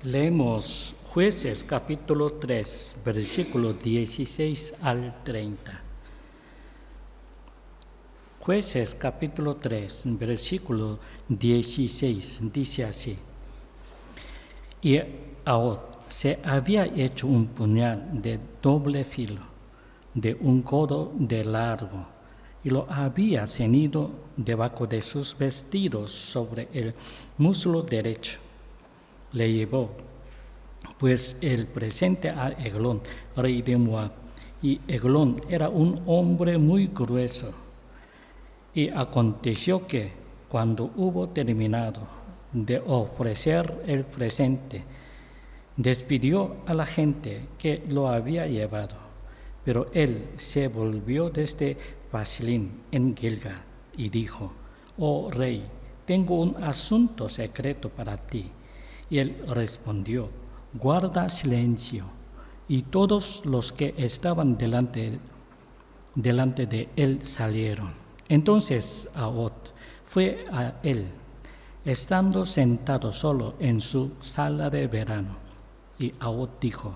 Leemos Jueces capítulo 3, versículos 16 al 30. Jueces capítulo 3, versículo 16 dice así: Y Ahod se había hecho un puñal de doble filo, de un codo de largo, y lo había ceñido debajo de sus vestidos sobre el muslo derecho. Le llevó pues el presente a Eglón, rey de Moab, y Eglón era un hombre muy grueso. Y aconteció que, cuando hubo terminado de ofrecer el presente, despidió a la gente que lo había llevado. Pero él se volvió desde Basilim en Gilgal y dijo: Oh rey, tengo un asunto secreto para ti. Y él respondió: Guarda silencio. Y todos los que estaban delante de él salieron. Entonces Ahod fue a él, estando sentado solo en su sala de verano. Y Ahod dijo: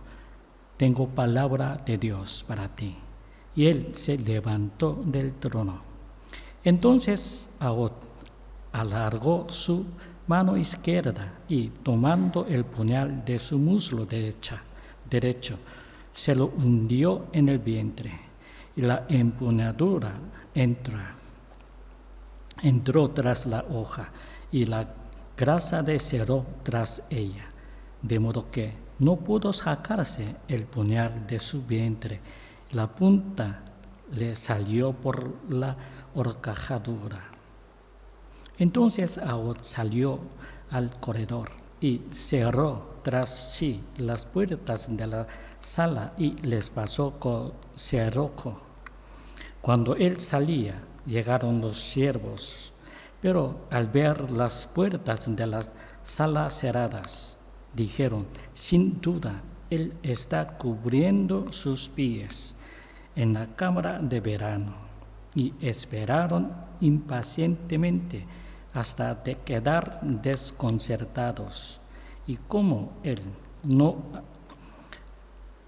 Tengo palabra de Dios para ti. Y él se levantó del trono. Entonces Ahod alargó su mano izquierda y, tomando el puñal de su muslo derecho, se lo hundió en el vientre, y la empuñadura entró tras la hoja, y la grasa descerró tras ella, de modo que no pudo sacarse el puñal de su vientre. La punta le salió por la horcajadura. Entonces Ahod salió al corredor y cerró tras sí las puertas de la sala y les pasó con cerrojo. Cuando él salía, llegaron los siervos, pero al ver las puertas de la sala cerradas, dijeron: Sin duda, él está cubriendo sus pies en la cámara de verano. Y esperaron impacientemente hasta de quedar desconcertados. Y como él no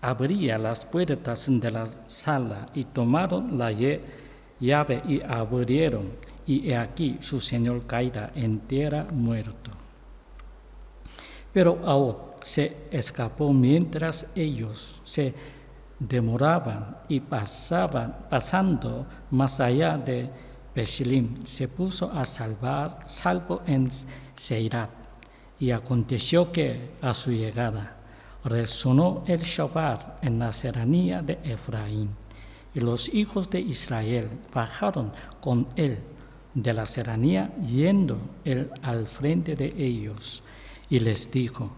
abría las puertas de la sala, y tomaron la llave y abrieron, y he aquí su señor caída en tierra muerto. Pero Ahod se escapó mientras ellos se demoraban, y pasando más allá de Basilim, se puso a salvo en Seirat. Y aconteció que, a su llegada, resonó el shofar en la serranía de Efraín, y los hijos de Israel bajaron con él de la serranía, yendo él al frente de ellos, y les dijo: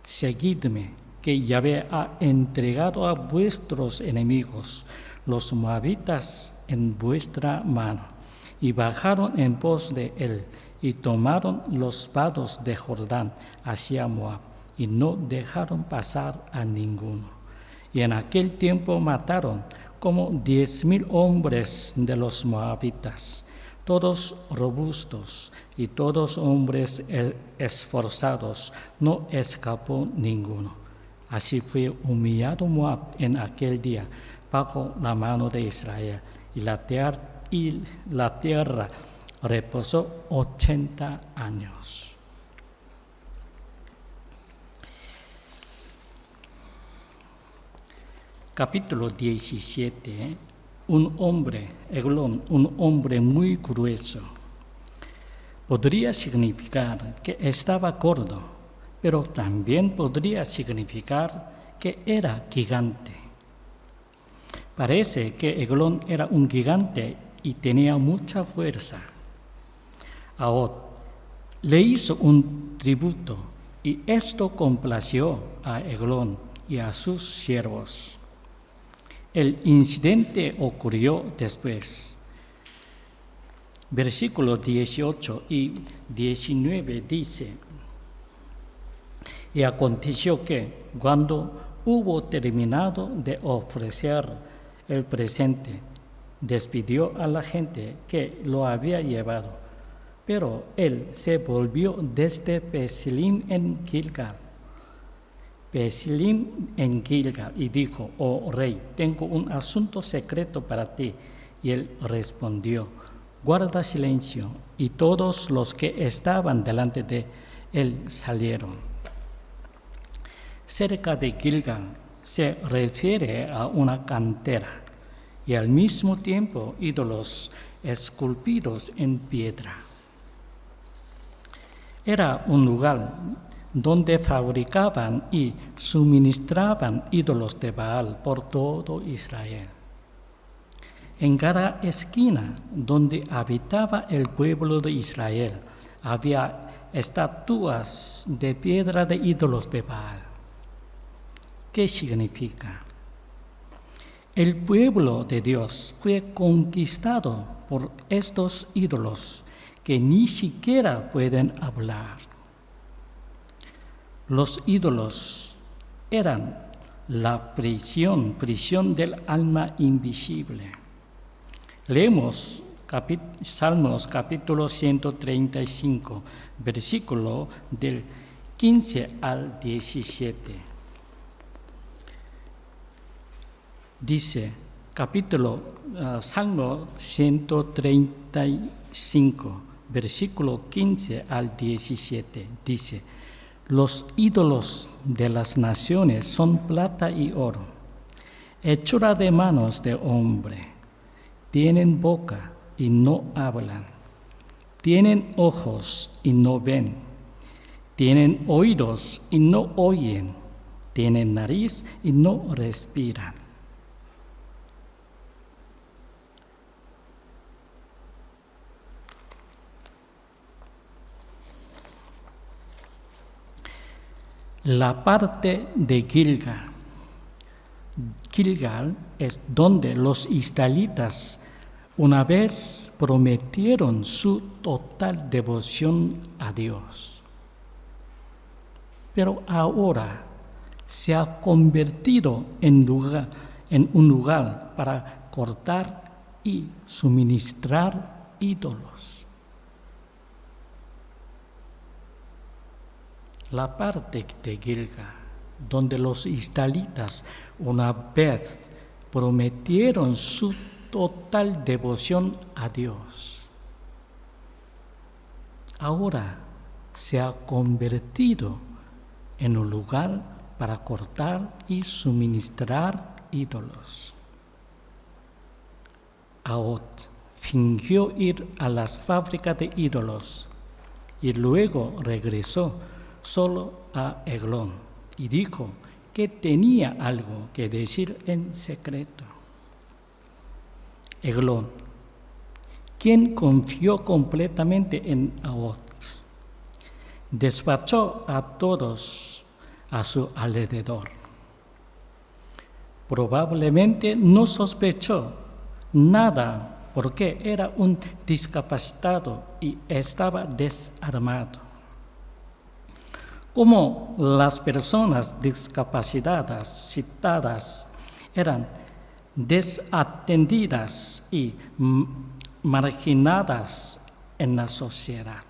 Seguidme, que Yahvé ha entregado a vuestros enemigos, los moabitas, en vuestra mano. Y bajaron en pos de él, y tomaron los vados de Jordán hacia Moab, y no dejaron pasar a ninguno. Y en aquel tiempo mataron como 10,000 hombres de los moabitas, todos robustos y todos hombres esforzados, no escapó ninguno. Así fue humillado Moab en aquel día bajo la mano de Israel, y la tierra reposó 80 años. Capítulo 17. Un hombre, Eglón, un hombre muy grueso. Podría significar que estaba gordo, pero también podría significar que era gigante. Parece que Eglón era un gigante y tenía mucha fuerza. Ahod le hizo un tributo, y esto complació a Eglón y a sus siervos. El incidente ocurrió después. Versículos 18 y 19 dice: Y aconteció que, cuando hubo terminado de ofrecer el presente, despidió a la gente que lo había llevado. Pero él se volvió desde Basilim en Gilgal Besilim en Gilgal y dijo: oh rey, tengo un asunto secreto para ti. Y él respondió: guarda silencio. Y todos los que estaban delante de él salieron. Cerca de Gilgal se refiere a una cantera y al mismo tiempo ídolos esculpidos en piedra. Era un lugar donde fabricaban y suministraban ídolos de Baal por todo Israel. En cada esquina donde habitaba el pueblo de Israel había estatuas de piedra de ídolos de Baal. ¿Qué significa? El pueblo de Dios fue conquistado por estos ídolos que ni siquiera pueden hablar. Los ídolos eran la prisión del alma invisible. Leemos Salmos capítulo 135, versículo del 15 al 17. Dice, Salmo 135, versículo 15 al 17, dice: los ídolos de las naciones son plata y oro, hechura de manos de hombre. Tienen boca y no hablan, tienen ojos y no ven, tienen oídos y no oyen, tienen nariz y no respiran. La parte de Gilgal es donde los israelitas una vez prometieron su total devoción a Dios. Pero ahora se ha convertido en un lugar para cortar y suministrar ídolos. La parte de Gilgal, donde los israelitas una vez prometieron su total devoción a Dios, ahora se ha convertido en un lugar para cortar y suministrar ídolos. Ahod fingió ir a las fábricas de ídolos y luego regresó solo a Eglón y dijo que tenía algo que decir en secreto. Eglón, quien confió completamente en Ahod, despachó a todos a su alrededor. Probablemente no sospechó nada porque era un discapacitado y estaba desarmado. Como las personas discapacitadas citadas eran desatendidas y marginadas en la sociedad,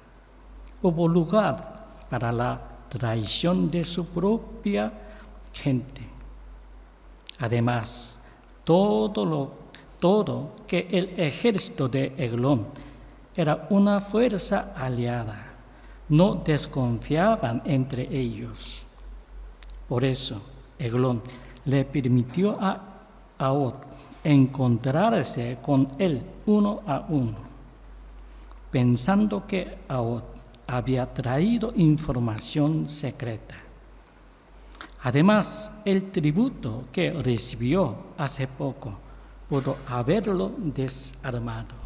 hubo lugar para la traición de su propia gente. Además, todo que el ejército de Eglón era una fuerza aliada, no desconfiaban entre ellos. Por eso, Eglón le permitió a Ahod encontrarse con él uno a uno, pensando que Ahod había traído información secreta. Además, el tributo que recibió hace poco pudo haberlo desarmado.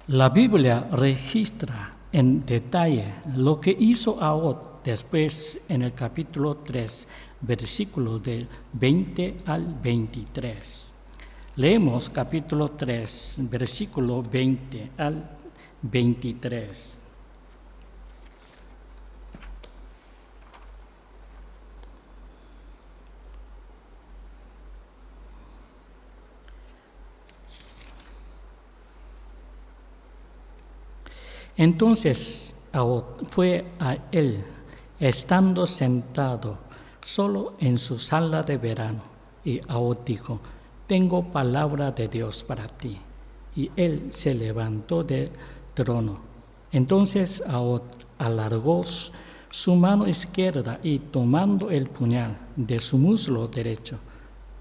La Biblia registra en detalle lo que hizo Ahod después en el capítulo 3, versículos del 20 al 23. Leemos capítulo 3, versículo 20 al 23. Entonces Ahod fue a él estando sentado solo en su sala de verano. Y Ahod dijo: tengo palabra de Dios para ti. Y él se levantó del trono. Entonces Ahod alargó su mano izquierda y, tomando el puñal de su muslo derecho,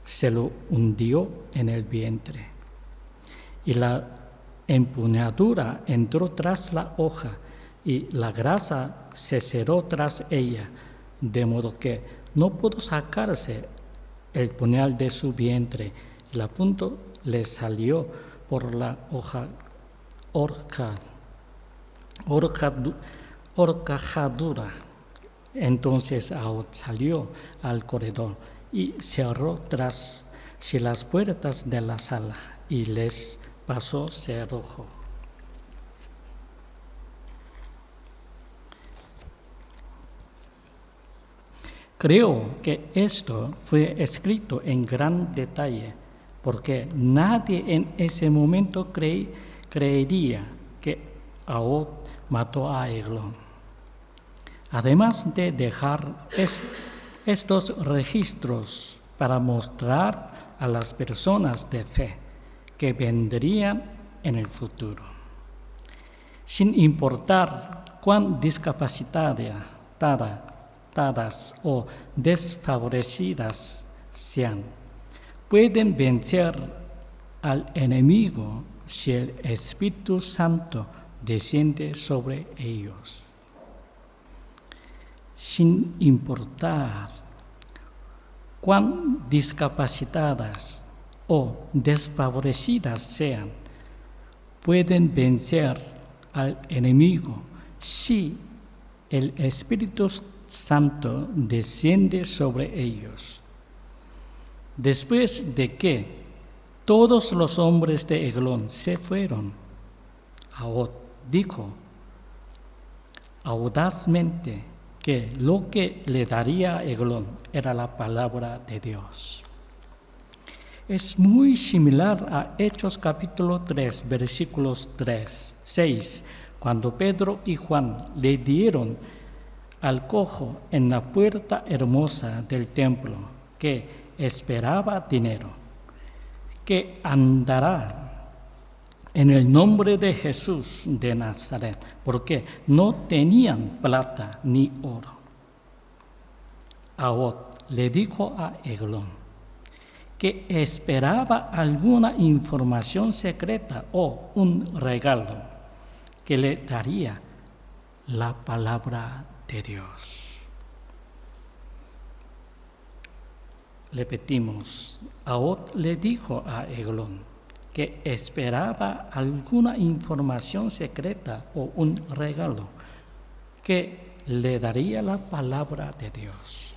se lo hundió en el vientre. Y la empuñadura entró tras la hoja, y la grasa se cerró tras ella, de modo que no pudo sacarse el puñal de su vientre, y la punta le salió por la horcajadura. Entonces Ahod salió al corredor y cerró tras sí las puertas de la sala, y les pasó cerrojo. Creo que esto fue escrito en gran detalle, porque nadie en ese momento creería que Ahod mató a Eglón. Además de dejar estos registros para mostrar a las personas de fe que vendrían en el futuro, sin importar cuán discapacitadas o desfavorecidas sean, pueden vencer al enemigo si el Espíritu Santo desciende sobre ellos. Sin importar cuán discapacitadas o desfavorecidas sean, pueden vencer al enemigo si el Espíritu Santo desciende sobre ellos. Después de que todos los hombres de Eglón se fueron, Ahod dijo audazmente que lo que le daría a Eglón era la palabra de Dios. Es muy similar a Hechos capítulo 3, versículos 6, cuando Pedro y Juan le dieron al cojo en la puerta hermosa del templo que esperaba dinero, que andará en el nombre de Jesús de Nazaret, porque no tenían plata ni oro. Ahod le dijo a Eglón que esperaba alguna información secreta o un regalo que le daría la palabra de Dios. Repetimos, Ahod le dijo a Eglón que esperaba alguna información secreta o un regalo que le daría la palabra de Dios.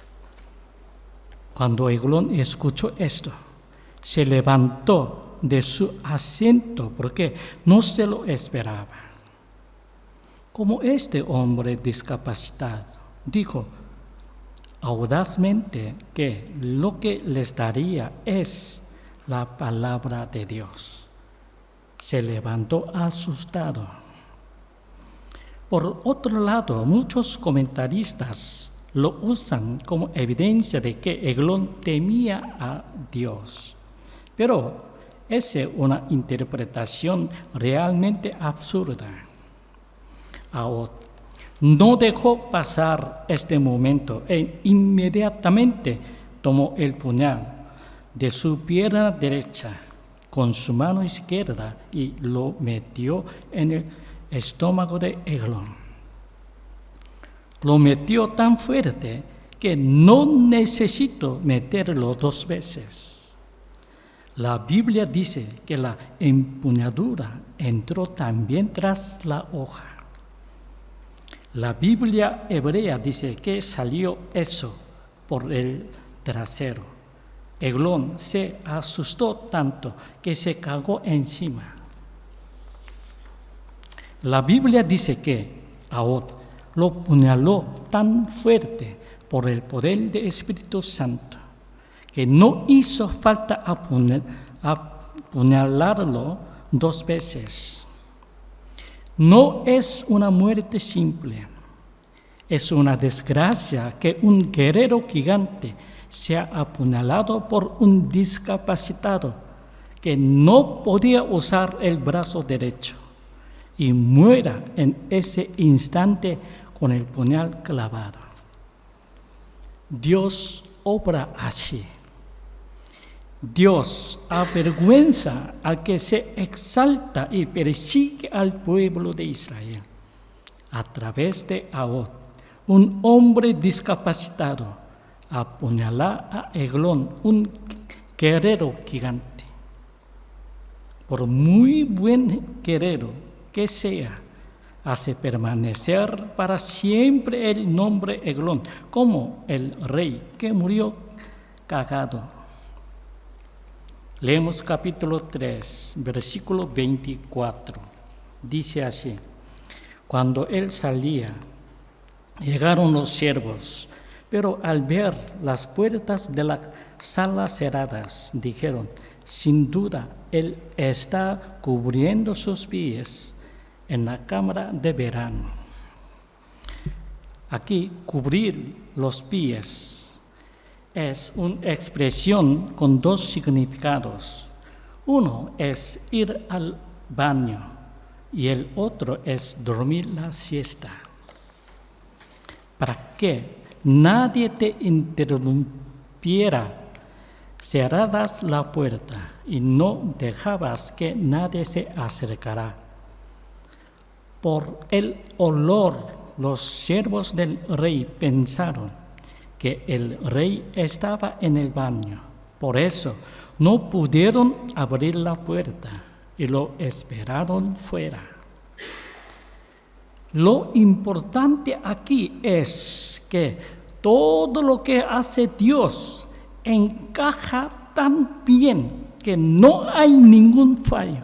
Cuando Eglón escuchó esto, se levantó de su asiento porque no se lo esperaba. Como este hombre discapacitado dijo audazmente que lo que les daría es la palabra de Dios, se levantó asustado. Por otro lado, muchos comentaristas lo usan como evidencia de que Eglón temía a Dios. Pero esa es una interpretación realmente absurda. Ahod no dejó pasar este momento e inmediatamente tomó el puñal de su pierna derecha con su mano izquierda y lo metió en el estómago de Eglón. Lo metió tan fuerte que no necesitó meterlo 2 veces. La Biblia dice que la empuñadura entró también tras la hoja. La Biblia hebrea dice que salió eso por el trasero. Eglón se asustó tanto que se cagó encima. La Biblia dice que Ahod lo puñaló tan fuerte por el poder del Espíritu Santo que no hizo falta apuñalarlo 2 veces. No es una muerte simple. Es una desgracia que un guerrero gigante sea apuñalado por un discapacitado que no podía usar el brazo derecho y muera en ese instante con el puñal clavado. Dios obra así. Dios avergüenza al que se exalta y persigue al pueblo de Israel a través de Ahod, un hombre discapacitado, apuñala a Eglón, un guerrero gigante. Por muy buen guerrero que sea, hace permanecer para siempre el nombre Eglón, como el rey que murió cagado. Leemos capítulo 3, versículo 24. Dice así: cuando él salía, llegaron los siervos, pero al ver las puertas de la sala cerradas, dijeron: sin duda, él está cubriendo sus pies en la cámara de verano. Aquí, cubrir los pies es una expresión con dos significados. Uno es ir al baño y el otro es dormir la siesta. Para que nadie te interrumpiera, cerradas la puerta y no dejabas que nadie se acercara. Por el olor, los siervos del rey pensaron que el rey estaba en el baño. Por eso no pudieron abrir la puerta y lo esperaron fuera. Lo importante aquí es que todo lo que hace Dios encaja tan bien que no hay ningún fallo.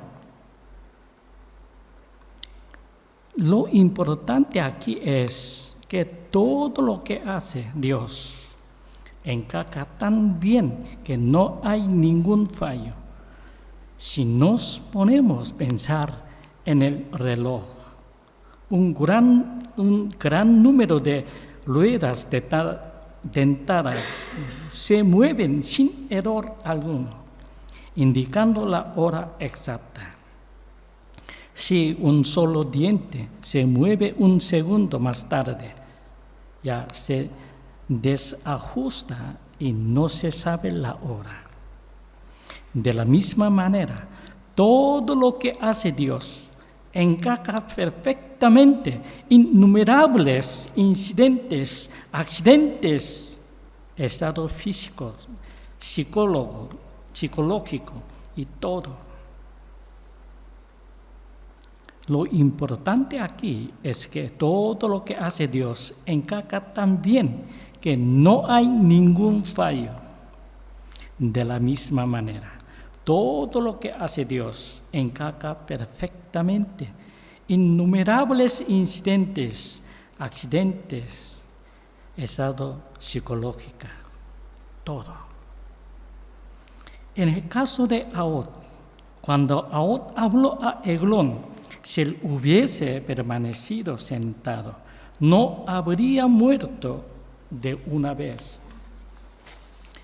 Lo importante aquí es que todo lo que hace Dios encaja tan bien que no hay ningún fallo. Si nos ponemos a pensar en el reloj, un gran número de ruedas dentadas se mueven sin error alguno, indicando la hora exacta. Si un solo diente se mueve un segundo más tarde, ya se desajusta y no se sabe la hora. De la misma manera, todo lo que hace Dios encaja perfectamente. Innumerables incidentes, accidentes, estado físico, psicológico y todo. Lo importante aquí es que todo lo que hace Dios encaja tan bien que no hay ningún fallo. De la misma manera, todo lo que hace Dios encaja perfectamente. Innumerables incidentes, accidentes, estado psicológico, todo. En el caso de Ahod, cuando Ahod habló a Eglón, si él hubiese permanecido sentado, no habría muerto de una vez.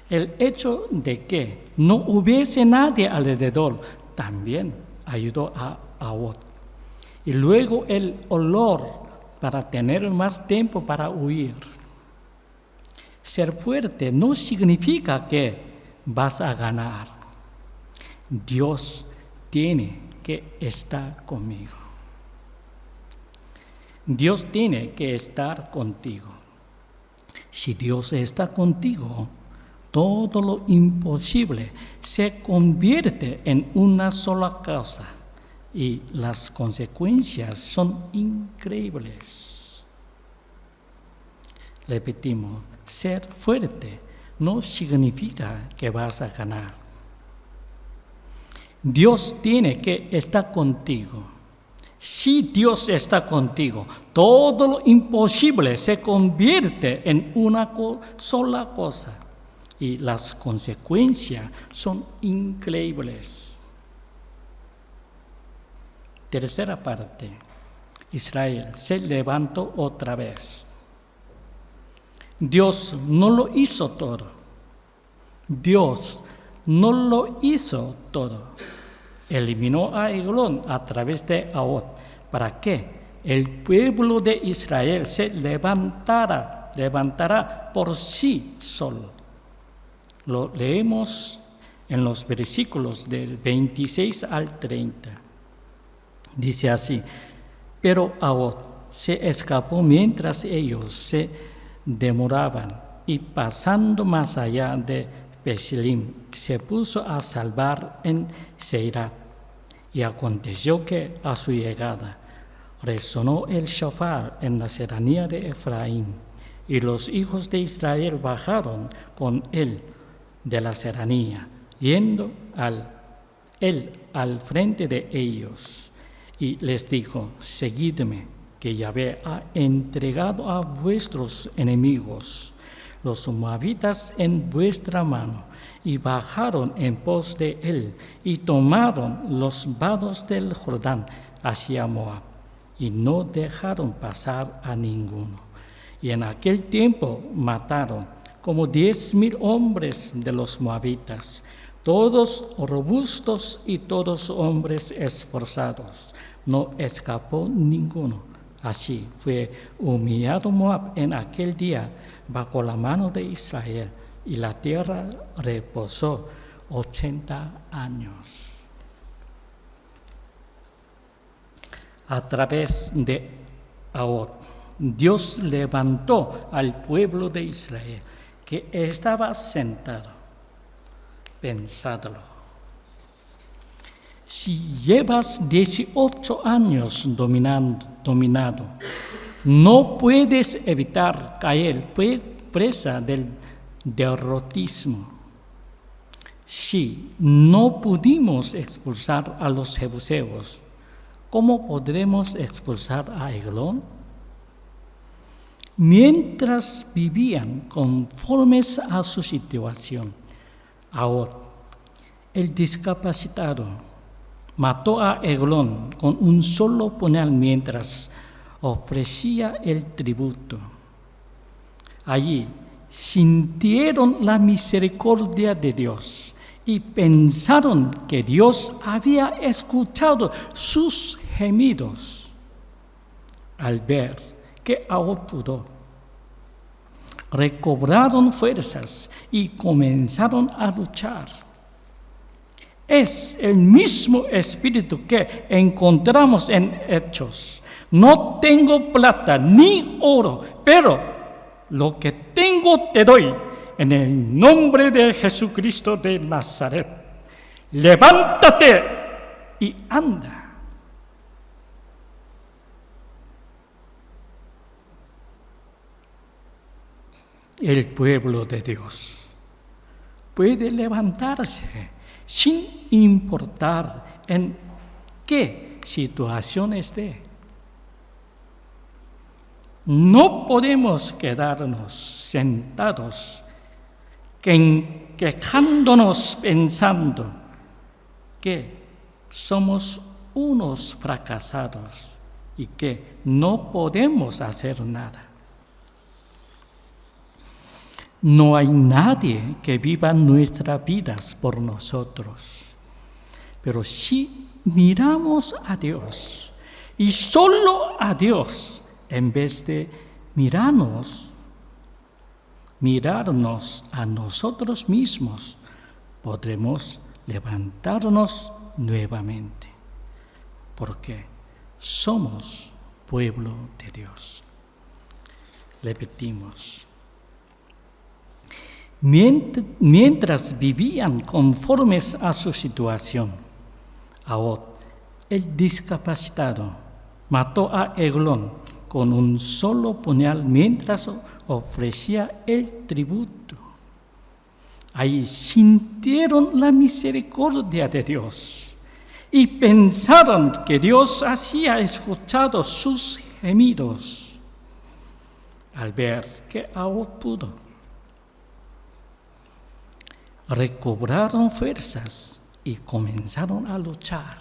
El hecho de que no hubiese nadie alrededor también ayudó a Ahod. Y luego el olor para tener más tiempo para huir. Ser fuerte no significa que vas a ganar. Dios tiene que estar conmigo. Dios tiene que estar contigo. Si Dios está contigo, todo lo imposible se convierte en una sola cosa y las consecuencias son increíbles. Repetimos, ser fuerte no significa que vas a ganar. Dios tiene que estar contigo. Si Dios está contigo, todo lo imposible se convierte en una sola cosa y las consecuencias son increíbles. Tercera parte. Israel se levantó otra vez. Dios no lo hizo todo. Dios no lo hizo todo. Eliminó a Eglón a través de Ahod para que el pueblo de Israel se levantará por sí solo. Lo leemos en los versículos del 26 al 30. Dice así: pero Ahod se escapó mientras ellos se demoraban, y pasando más allá de Besilim, se puso a salvar en Seirat. Y aconteció que a su llegada resonó el shofar en la serranía de Efraín, y los hijos de Israel bajaron con él de la serranía, yendo él al frente de ellos, y les dijo: seguidme, que Yahvé ha entregado a vuestros enemigos, los moabitas, en vuestra mano. Y bajaron en pos de él, y tomaron los vados del Jordán hacia Moab, y no dejaron pasar a ninguno. Y en aquel tiempo mataron como 10,000 hombres de los moabitas, todos robustos y todos hombres esforzados. No escapó ninguno. Así fue humillado Moab en aquel día bajo la mano de Israel, y la tierra reposó 80 años. A través de Ahod, Dios levantó al pueblo de Israel, que estaba sentado. Pensadlo. Si llevas 18 años dominado, no puedes evitar caer presa del derrotismo. Si no pudimos expulsar a los jebuseos, ¿cómo podremos expulsar a Eglón? Mientras vivían conformes a su situación, Ahod, el discapacitado, mató a Eglón con un solo puñal mientras ofrecía el tributo. Allí sintieron la misericordia de Dios y pensaron que Dios había escuchado sus gemidos. Al ver que Ahod pudo, recobraron fuerzas y comenzaron a luchar. Es el mismo espíritu que encontramos en Hechos. No tengo plata ni oro, pero lo que tengo te doy. En el nombre de Jesucristo de Nazaret, levántate y anda. El pueblo de Dios puede levantarse sin importar en qué situación esté. No podemos quedarnos sentados quejándonos pensando que somos unos fracasados y que no podemos hacer nada. No hay nadie que viva nuestras vidas por nosotros. Pero si miramos a Dios y solo a Dios, en vez de mirarnos a nosotros mismos, podremos levantarnos nuevamente, porque somos pueblo de Dios. Repetimos. Mientras vivían conformes a su situación, Ahod, el discapacitado, mató a Eglón con un solo puñal mientras ofrecía el tributo. Ahí sintieron la misericordia de Dios y pensaron que Dios había escuchado sus gemidos. Al ver que Ahod pudo, recobraron fuerzas y comenzaron a luchar.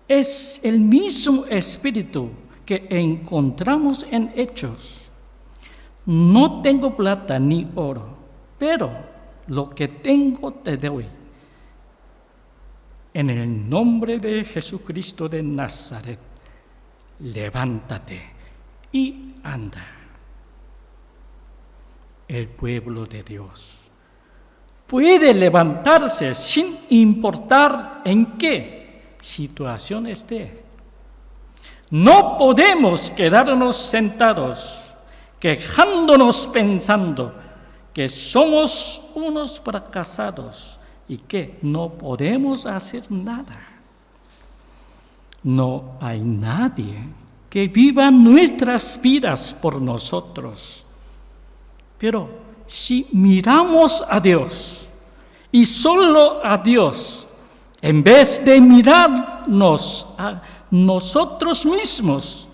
Es el mismo espíritu que encontramos en Hechos. no tengo plata ni oro, pero lo que tengo te doy. En el nombre de Jesucristo de Nazaret, levántate y anda. El pueblo de Dios puede levantarse sin importar en qué situación esté. No podemos quedarnos sentados, quejándonos pensando que somos unos fracasados y que no podemos hacer nada. No hay nadie que viva nuestras vidas por nosotros. Pero si miramos a Dios y solo a Dios, en vez de mirarnos a nosotros mismos,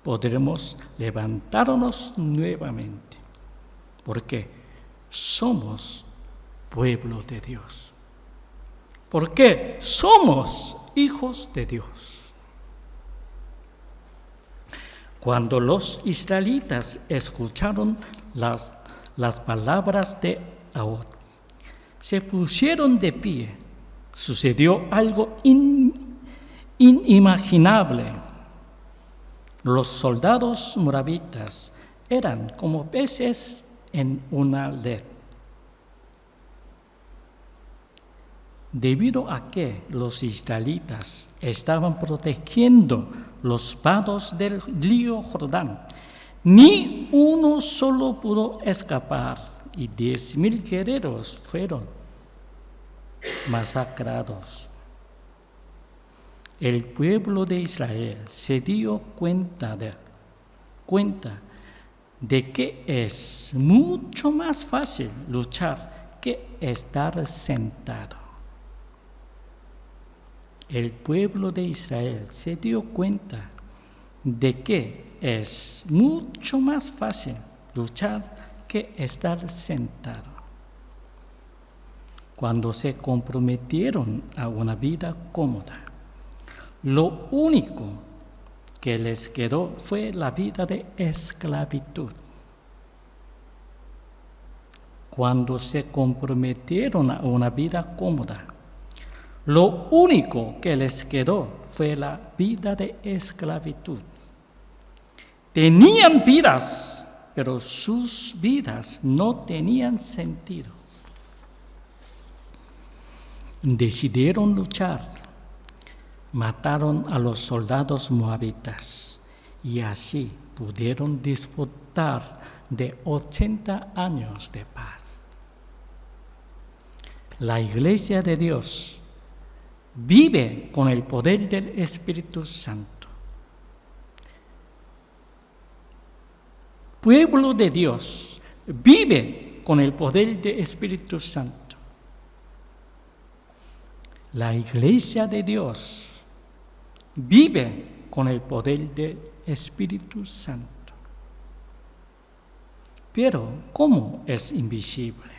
podremos levantarnos nuevamente, porque somos pueblo de Dios, porque somos hijos de Dios. Cuando los israelitas escucharon las palabras de Ahod, se pusieron de pie. Sucedió algo inimaginable. Los soldados moabitas eran como peces en una red. Debido a que los israelitas estaban protegiendo los vados del río Jordán, ni uno solo pudo escapar y 10,000 guerreros fueron masacrados. El pueblo de Israel se dio cuenta de que es mucho más fácil luchar que estar sentado. El pueblo de Israel se dio cuenta de que es mucho más fácil luchar que estar sentado. Cuando se comprometieron a una vida cómoda, lo único que les quedó fue la vida de esclavitud. Cuando se comprometieron a una vida cómoda, lo único que les quedó fue la vida de esclavitud. Tenían vidas, pero sus vidas no tenían sentido. Decidieron luchar, mataron a los soldados moabitas y así pudieron disfrutar de 80 años de paz. La Iglesia de Dios vive con el poder del Espíritu Santo. Pueblo de Dios vive con el poder del Espíritu Santo. La Iglesia de Dios vive con el poder del Espíritu Santo. Pero, ¿cómo es invisible?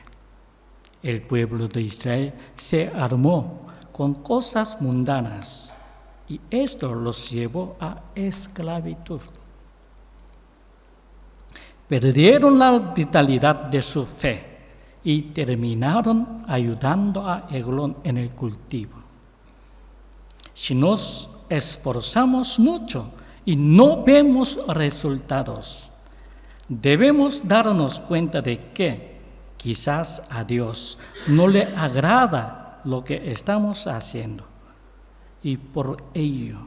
El pueblo de Israel se armó con cosas mundanas y esto los llevó a esclavitud. Perdieron la vitalidad de su fe y terminaron ayudando a Eglón en el cultivo. Si nos esforzamos mucho y no vemos resultados, debemos darnos cuenta de que quizás a Dios no le agrada lo que estamos haciendo y por ello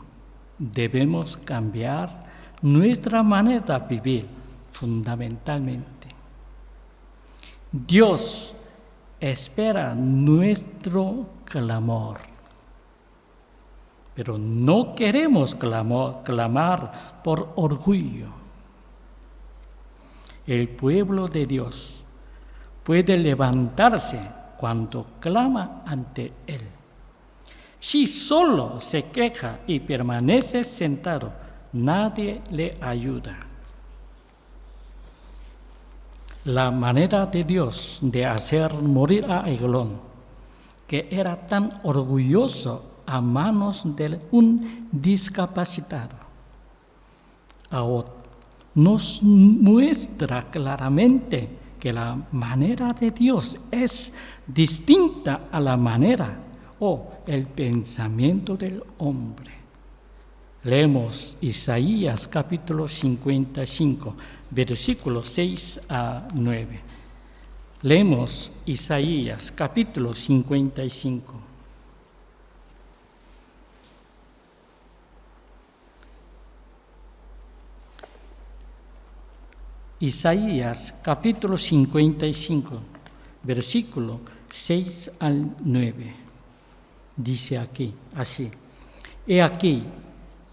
debemos cambiar nuestra manera de vivir fundamentalmente. Dios espera nuestro clamor, pero no queremos clamar por orgullo. El pueblo de Dios puede levantarse cuando clama ante Él. Si solo se queja y permanece sentado, nadie le ayuda. La manera de Dios de hacer morir a Eglón, que era tan orgulloso a manos de un discapacitado, Ahod, nos muestra claramente que la manera de Dios es distinta a la manera o el pensamiento del hombre. Leemos Isaías capítulo 55, versículos 6 a 9. Leemos Isaías capítulo 55. Isaías capítulo 55, versículo 6 al 9. Dice aquí, así: He aquí,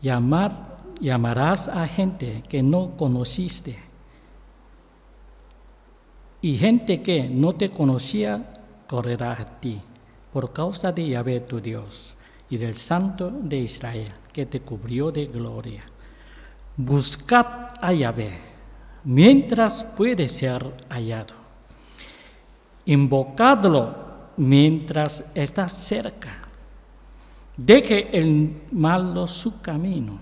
llamarás a gente que no conociste, y gente que no te conocía correrá a ti, por causa de Yahvé tu Dios, y del Santo de Israel, que te cubrió de gloria. Buscad a Yahvé mientras puede ser hallado. Invocadlo mientras está cerca. Deje el malo su camino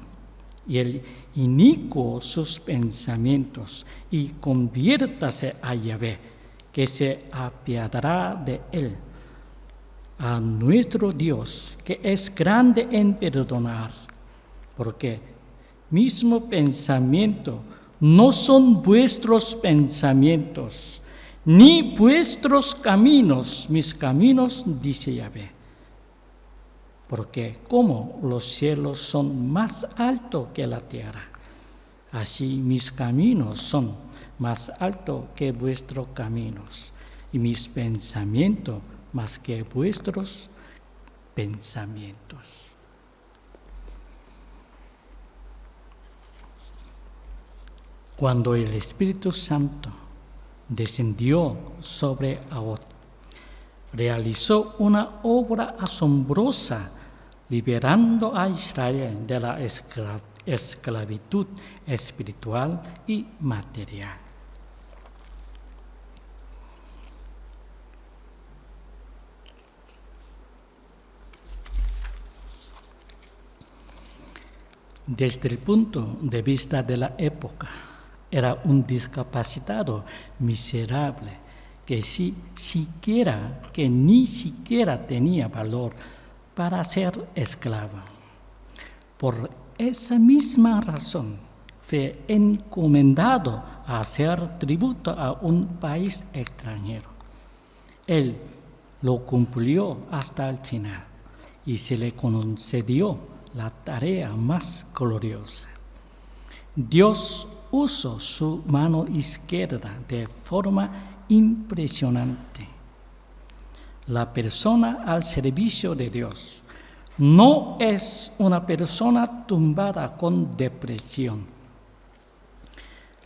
y el inicuo sus pensamientos, y conviértase a Yahvé, que se apiadará de él, a nuestro Dios, que es grande en perdonar, porque mismo pensamiento no son vuestros pensamientos, ni vuestros caminos mis caminos, dice Yahvé. Porque como los cielos son más altos que la tierra, así mis caminos son más altos que vuestros caminos, y mis pensamientos más que vuestros pensamientos. Cuando el Espíritu Santo descendió sobre Ahod, realizó una obra asombrosa, liberando a Israel de la esclavitud espiritual y material. Desde el punto de vista de la época, era un discapacitado miserable que ni siquiera tenía valor para ser esclavo. Por esa misma razón fue encomendado a hacer tributo a un país extranjero. Él lo cumplió hasta el final y se le concedió la tarea más gloriosa. Dios usó su mano izquierda de forma impresionante. La persona al servicio de Dios no es una persona tumbada con depresión.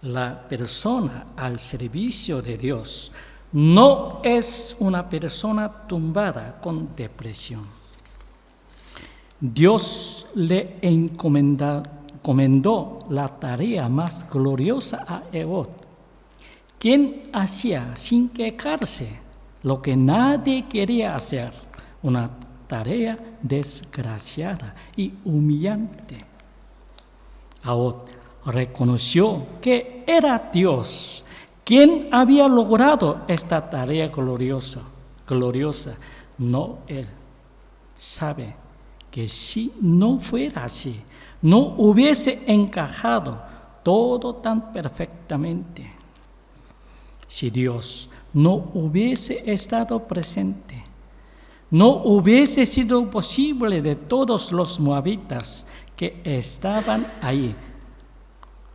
La persona al servicio de Dios no es una persona tumbada con depresión. Dios le encomendó la tarea más gloriosa a Ehud, quien hacía sin quejarse lo que nadie quería hacer, una tarea desgraciada y humillante. Ehud reconoció que era Dios quien había logrado esta tarea gloriosa, no él. Sabe que si no fuera así, no hubiese encajado todo tan perfectamente. Si Dios no hubiese estado presente, no hubiese sido posible de todos los moabitas que estaban ahí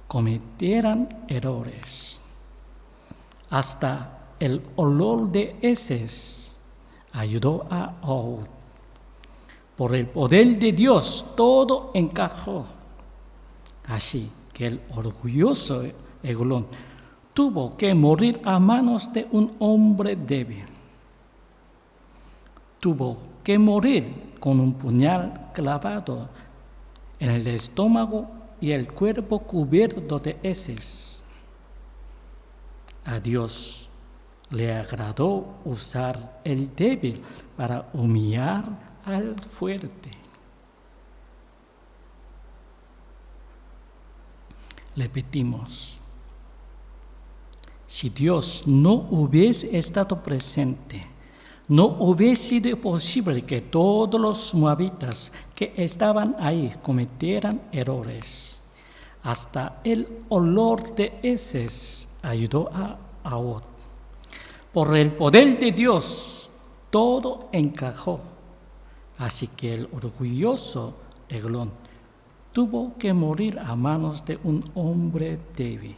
cometieran errores. Hasta el olor de heces ayudó a Ehud. Por el poder de Dios todo encajó. Así que el orgulloso Eglón tuvo que morir a manos de un hombre débil. Tuvo que morir con un puñal clavado en el estómago y el cuerpo cubierto de heces. A Dios le agradó usar el débil para humillar al fuerte. Repetimos, si Dios no hubiese estado presente, no hubiese sido posible que todos los moabitas que estaban ahí cometieran errores. Hasta el olor de heces ayudó a Ahod. Por el poder de Dios, todo encajó. Así que el orgulloso Eglón tuvo que morir a manos de un hombre débil.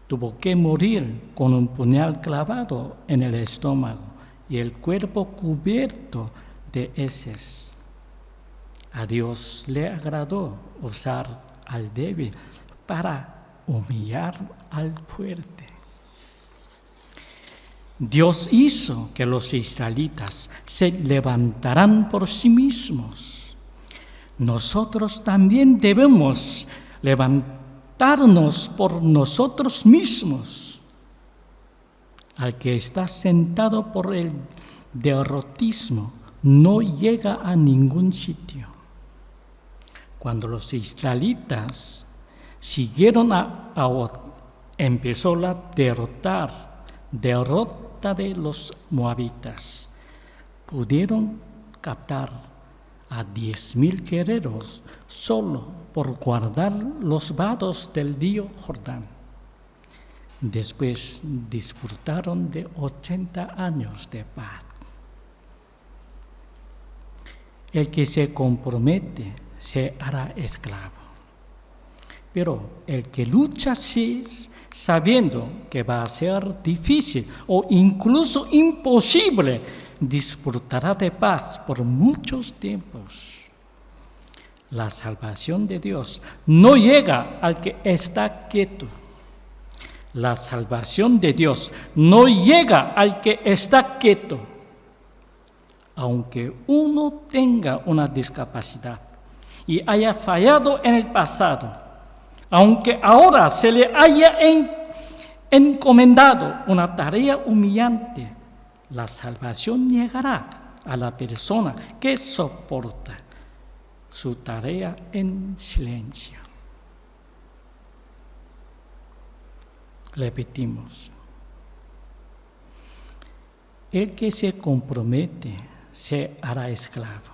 Tuvo que morir con un puñal clavado en el estómago y el cuerpo cubierto de heces. A Dios le agradó usar al débil para humillar al fuerte. Dios hizo que los israelitas se levantaran por sí mismos. Nosotros también debemos levantarnos por nosotros mismos. Al que está sentado por el derrotismo no llega a ningún sitio. Cuando los israelitas siguieron a Ahod, empezó la derrota de los moabitas. Pudieron captar a 10,000 guerreros solo por guardar los vados del río Jordán. Después disfrutaron de 80 años de paz. El que se compromete se hará esclavo. Pero el que lucha sabiendo que va a ser difícil o incluso imposible, disfrutará de paz por muchos tiempos. La salvación de Dios no llega al que está quieto. La salvación de Dios no llega al que está quieto. Aunque uno tenga una discapacidad y haya fallado en el pasado, aunque ahora se le haya encomendado una tarea humillante, la salvación llegará a la persona que soporta su tarea en silencio. Repetimos, el que se compromete se hará esclavo,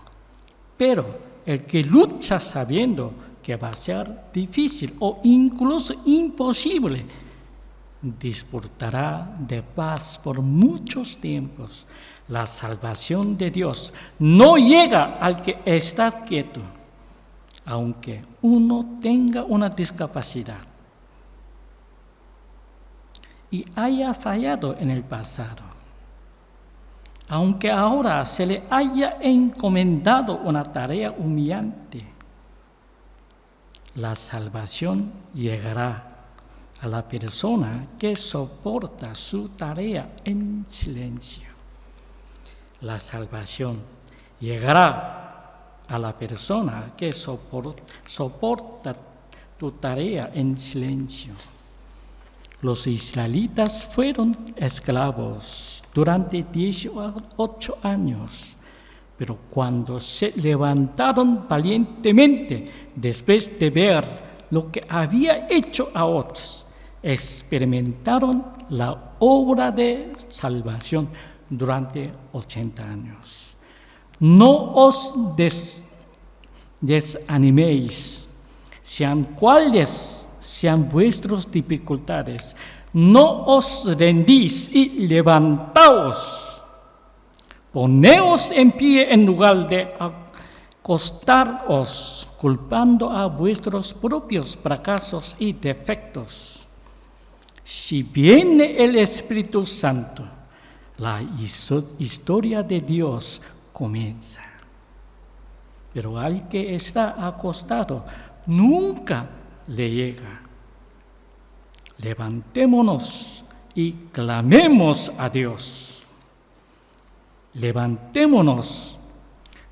pero el que lucha sabiendo que va a ser difícil o incluso imposible, disfrutará de paz por muchos tiempos. La salvación de Dios no llega al que está quieto, aunque uno tenga una discapacidad y haya fallado en el pasado, aunque ahora se le haya encomendado una tarea humillante. La salvación llegará a la persona que soporta su tarea en silencio. La salvación llegará a la persona que soporta tu tarea en silencio. Los israelitas fueron esclavos durante 18 años, pero cuando se levantaron valientemente después de ver lo que había hecho a otros, experimentaron la obra de salvación durante 80 años. No os desaniméis, sean cuales sean vuestras dificultades, no os rendís y levantaos. Poneos en pie en lugar de acostaros, culpando a vuestros propios fracasos y defectos. Si viene el Espíritu Santo, la historia de Dios comienza. Pero al que está acostado, nunca le llega. Levantémonos y clamemos a Dios. Levantémonos.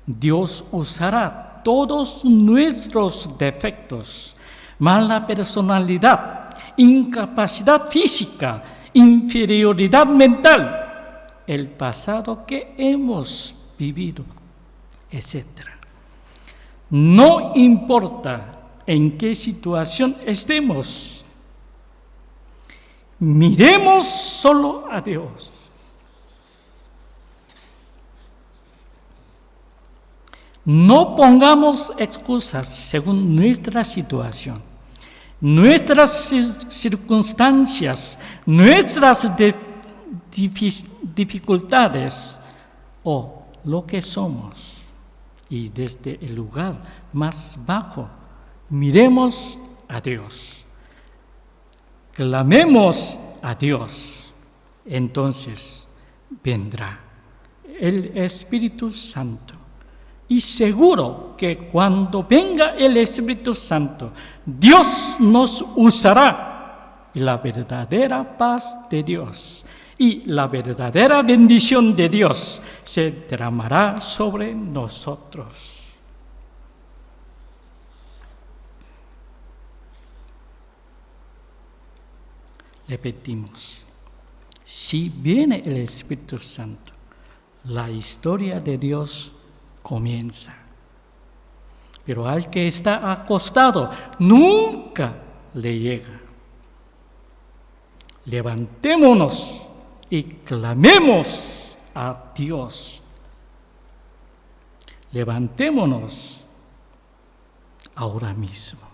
Dios usará todos nuestros defectos, mala personalidad, incapacidad física, inferioridad mental, el pasado que hemos vivido, etc. No importa en qué situación estemos. Miremos solo a Dios. No pongamos excusas según nuestra situación, nuestras circunstancias, nuestras dificultades o lo que somos. Y desde el lugar más bajo, miremos a Dios. Clamemos a Dios. Entonces vendrá el Espíritu Santo. Y seguro que cuando venga el Espíritu Santo, Dios nos usará. Y la verdadera paz de Dios y la verdadera bendición de Dios se derramará sobre nosotros. Repetimos, si viene el Espíritu Santo, la historia de Dios comienza. Pero al que está acostado nunca le llega. Levantémonos y clamemos a Dios. Levantémonos ahora mismo.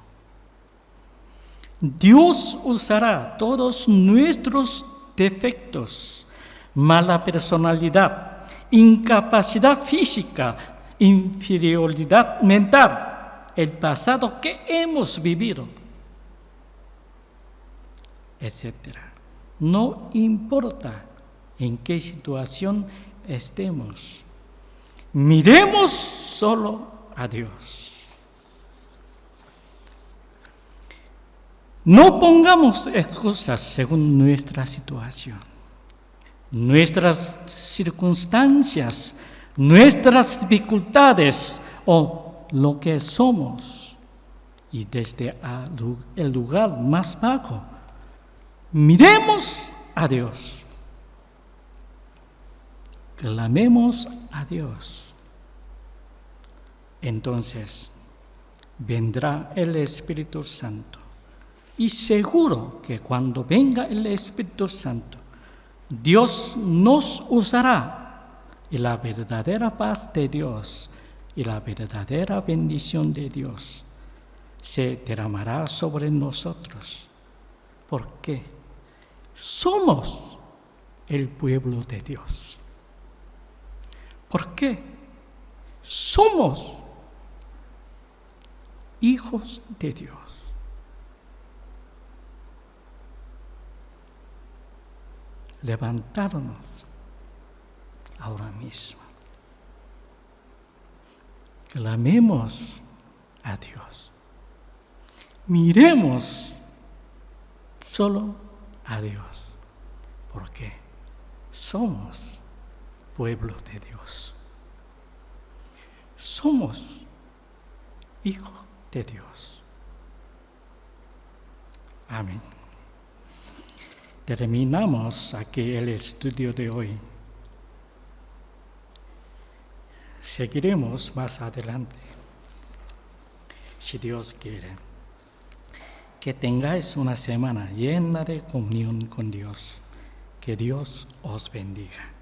Dios usará todos nuestros defectos, mala personalidad, incapacidad física, inferioridad mental, el pasado que hemos vivido, etc. No importa en qué situación estemos, miremos solo a Dios. No pongamos excusas según nuestra situación, nuestras circunstancias, nuestras dificultades o lo que somos. Y desde el lugar más bajo, miremos a Dios. Clamemos a Dios. Entonces vendrá el Espíritu Santo. Y seguro que cuando venga el Espíritu Santo, Dios nos usará. Y la verdadera paz de Dios y la verdadera bendición de Dios se derramará sobre nosotros. Porque somos el pueblo de Dios. Porque somos hijos de Dios. Levantarnos ahora mismo. Clamemos a Dios. Miremos solo a Dios, porque somos pueblo de Dios. Somos hijos de Dios. Amén. Terminamos aquí el estudio de hoy. Seguiremos más adelante, si Dios quiere. Que tengáis una semana llena de comunión con Dios. Que Dios os bendiga.